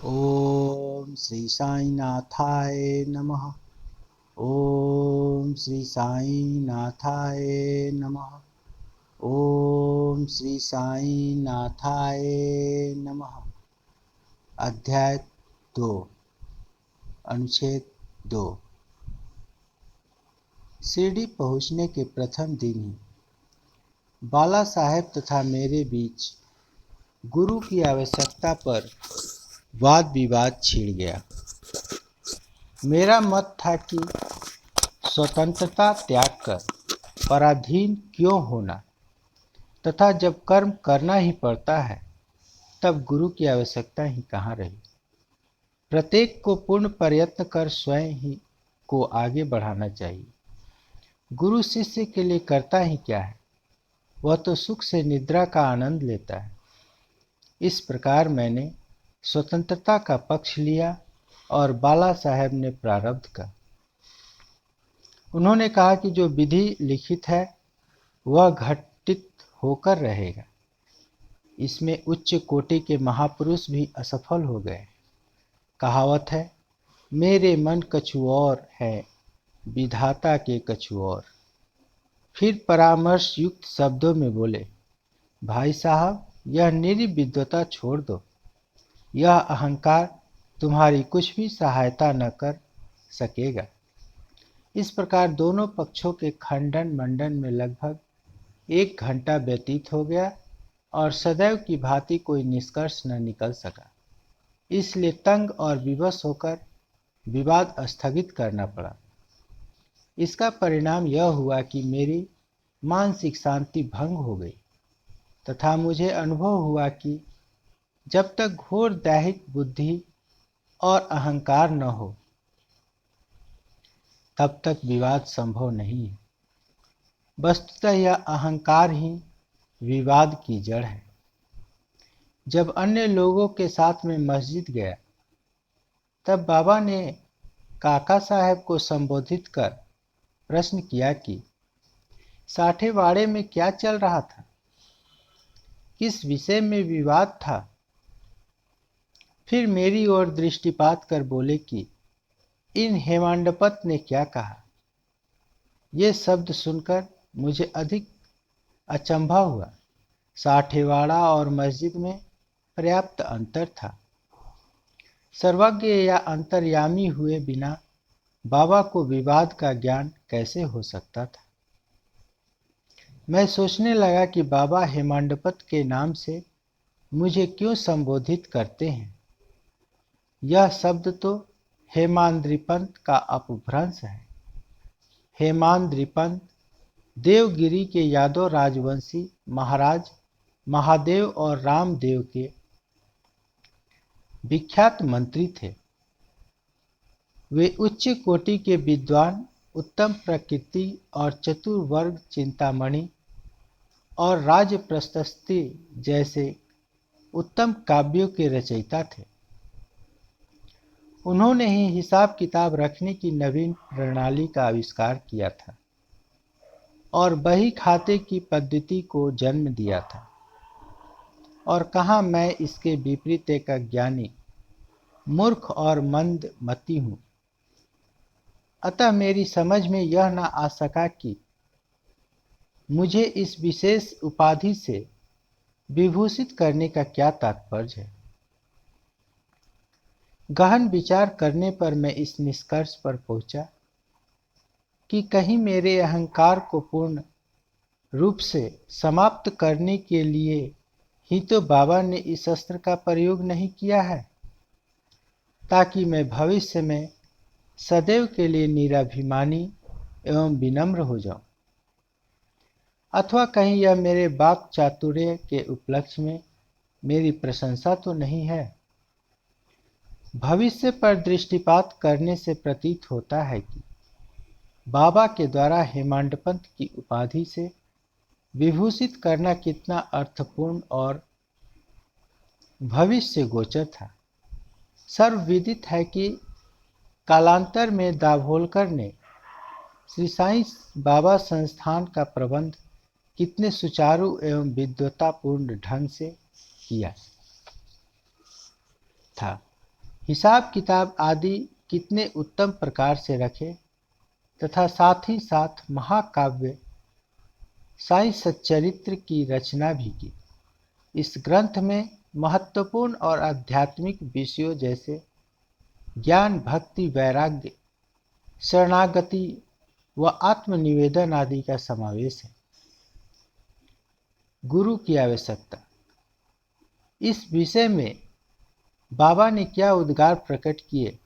ओम श्री साईनाथाय नमः। ओम श्री साईनाथाय नमः। ओम श्री साईनाथाय नमः। अध्याय 2, अनुच्छेद 2। शिरडी पहुंचने के प्रथम दिन ही बाला साहेब तथा मेरे बीच गुरु की आवश्यकता पर वाद विवाद छिड़ गया। मेरा मत था कि स्वतंत्रता त्याग कर पराधीन क्यों होना, तथा जब कर्म करना ही पड़ता है तब गुरु की आवश्यकता ही कहाँ रही। प्रत्येक को पूर्ण प्रयत्न कर स्वयं ही को आगे बढ़ाना चाहिए। गुरु शिष्य के लिए करता ही क्या है, वह तो सुख से निद्रा का आनंद लेता है। इस प्रकार मैंने स्वतंत्रता का पक्ष लिया और बाला साहेब ने प्रारब्ध का। उन्होंने कहा कि जो विधि लिखित है वह घटित होकर रहेगा। इसमें उच्च कोटि के महापुरुष भी असफल हो गए। कहावत है, मेरे मन कछु और है, विधाता के कछु और। फिर परामर्श युक्त शब्दों में बोले, भाई साहब, यह निर्विद्वता छोड़ दो। यह अहंकार तुम्हारी कुछ भी सहायता न कर सकेगा। इस प्रकार दोनों पक्षों के खंडन मंडन में लगभग 1 घंटा व्यतीत हो गया और सदैव की भांति कोई निष्कर्ष न निकल सका। इसलिए तंग और विवश होकर विवाद स्थगित करना पड़ा। इसका परिणाम यह हुआ कि मेरी मानसिक शांति भंग हो गई तथा मुझे अनुभव हुआ कि जब तक घोर दैहिक बुद्धि और अहंकार न हो तब तक विवाद संभव नहीं है। वस्तुतः यह अहंकार ही विवाद की जड़ है। जब अन्य लोगों के साथ में मस्जिद गया तब बाबा ने काका साहब को संबोधित कर प्रश्न किया कि साठेवाड़े में क्या चल रहा था, किस विषय में विवाद था। फिर मेरी ओर दृष्टिपात कर बोले कि इन हेमांडपत ने क्या कहा। ये शब्द सुनकर मुझे अधिक अचंभा हुआ। साठेवाड़ा और मस्जिद में पर्याप्त अंतर था। सर्वज्ञ या अंतर्यामी हुए बिना बाबा को विवाद का ज्ञान कैसे हो सकता था। मैं सोचने लगा कि बाबा हेमांडपत के नाम से मुझे क्यों संबोधित करते हैं। यह शब्द तो हेमाद्रिपंत का अपभ्रंश है। हेमाद्रिपंत देवगिरी के यादव राजवंशी महाराज महादेव और रामदेव के विख्यात मंत्री थे। वे उच्च कोटि के विद्वान, उत्तम प्रकृति और चतुर वर्ग चिंतामणि और राज प्रशस्ति जैसे उत्तम काव्यों के रचयिता थे। उन्होंने ही हिसाब किताब रखने की नवीन प्रणाली का आविष्कार किया था और बही खाते की पद्धति को जन्म दिया था। और कहाँ मैं इसके विपरीत एक अज्ञानी, मूर्ख और मंद मती हूँ। अतः मेरी समझ में यह न आ सका कि मुझे इस विशेष उपाधि से विभूषित करने का क्या तात्पर्य है। गहन विचार करने पर मैं इस निष्कर्ष पर पहुंचा कि कहीं मेरे अहंकार को पूर्ण रूप से समाप्त करने के लिए ही तो बाबा ने इस अस्त्र का प्रयोग नहीं किया है, ताकि मैं भविष्य में सदैव के लिए निराभिमानी एवं विनम्र हो जाऊं। अथवा कहीं यह मेरे वाक् चातुर्य के उपलक्ष्य में मेरी प्रशंसा तो नहीं है। भविष्य पर दृष्टिपात करने से प्रतीत होता है कि बाबा के द्वारा हेमांडपंत की उपाधि से विभूषित करना कितना अर्थपूर्ण और भविष्य गोचर था। सर्वविदित है कि कालांतर में दाभोलकर ने श्री साईं बाबा संस्थान का प्रबंध कितने सुचारू एवं विद्वतापूर्ण ढंग से किया था। हिसाब किताब आदि कितने उत्तम प्रकार से रखे तथा साथ ही साथ महाकाव्य साई सच्चरित्र की रचना भी की। इस ग्रंथ में महत्वपूर्ण और आध्यात्मिक विषयों जैसे ज्ञान, भक्ति, वैराग्य, शरणागति व आत्मनिवेदन आदि का समावेश है। गुरु की आवश्यकता। इस विषय में बाबा ने क्या उद्गार प्रकट किए,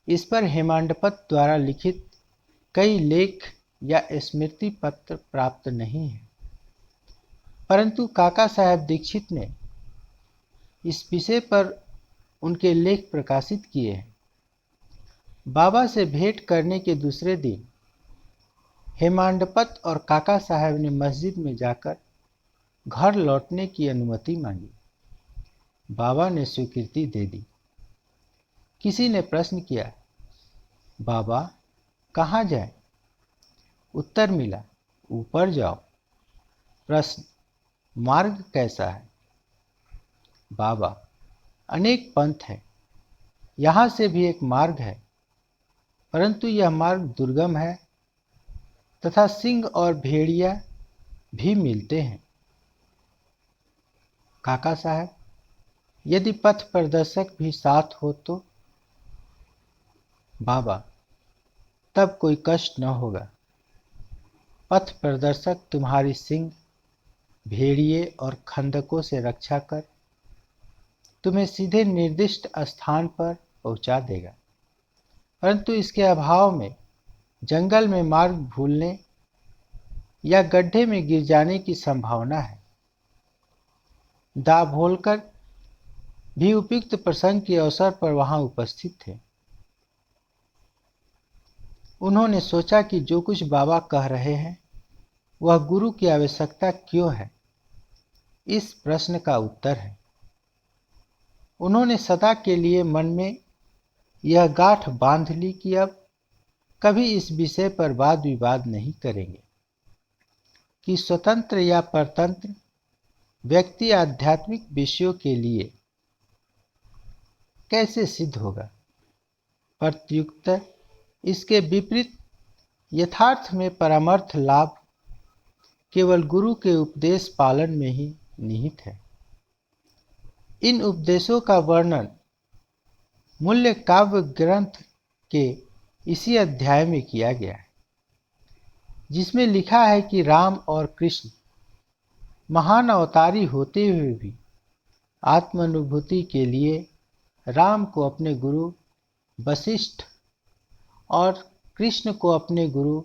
इस पर हेमांडपत द्वारा लिखित कई लेख या स्मृति पत्र प्राप्त नहीं है, परंतु काका साहब दीक्षित ने इस विषय पर उनके लेख प्रकाशित किए हैं। बाबा से भेंट करने के दूसरे दिन हेमांडपत और काका साहब ने मस्जिद में जाकर घर लौटने की अनुमति मांगी। बाबा ने स्वीकृति दे दी। किसी ने प्रश्न किया, बाबा कहाँ जाए? उत्तर मिला, ऊपर जाओ। प्रश्न, मार्ग कैसा है? बाबा, अनेक पंथ है, यहाँ से भी एक मार्ग है, परंतु यह मार्ग दुर्गम है तथा सिंह और भेड़िया भी मिलते हैं। काका साहब, यदि पथ प्रदर्शक भी साथ हो तो? बाबा, तब कोई कष्ट न होगा। पथ प्रदर्शक तुम्हारी सिंह, भेड़िए और खंदकों से रक्षा कर तुम्हें सीधे निर्दिष्ट स्थान पर पहुंचा देगा, परंतु इसके अभाव में जंगल में मार्ग भूलने या गड्ढे में गिर जाने की संभावना है। दाभोलकर भी उपयुक्त प्रसंग के अवसर पर वहां उपस्थित थे। उन्होंने सोचा कि जो कुछ बाबा कह रहे हैं वह गुरु की आवश्यकता क्यों है, इस प्रश्न का उत्तर है। उन्होंने सदा के लिए मन में यह गांठ बांध ली कि अब कभी इस विषय पर वाद विवाद नहीं करेंगे कि स्वतंत्र या परतंत्र व्यक्ति आध्यात्मिक विषयों के लिए कैसे सिद्ध होगा। प्रत्युक्त इसके विपरीत यथार्थ में परमार्थ लाभ केवल गुरु के उपदेश पालन में ही निहित है। इन उपदेशों का वर्णन मूल्य काव्य ग्रंथ के इसी अध्याय में किया गया है, जिसमें लिखा है कि राम और कृष्ण महान अवतारी होते हुए भी आत्मानुभूति के लिए राम को अपने गुरु वशिष्ठ और कृष्ण को अपने गुरु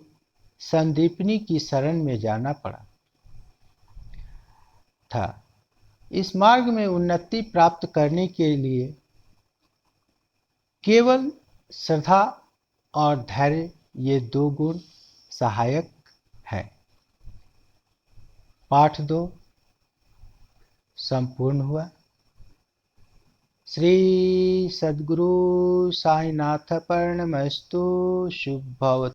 संदीपनी की शरण में जाना पड़ा था। इस मार्ग में उन्नति प्राप्त करने के लिए केवल श्रद्धा और धैर्य, ये दो गुण सहायक है। पाठ 2 संपूर्ण हुआ। श्री सद्गुरु साईनाथ प्रणमस्तु। शुभ भवतु।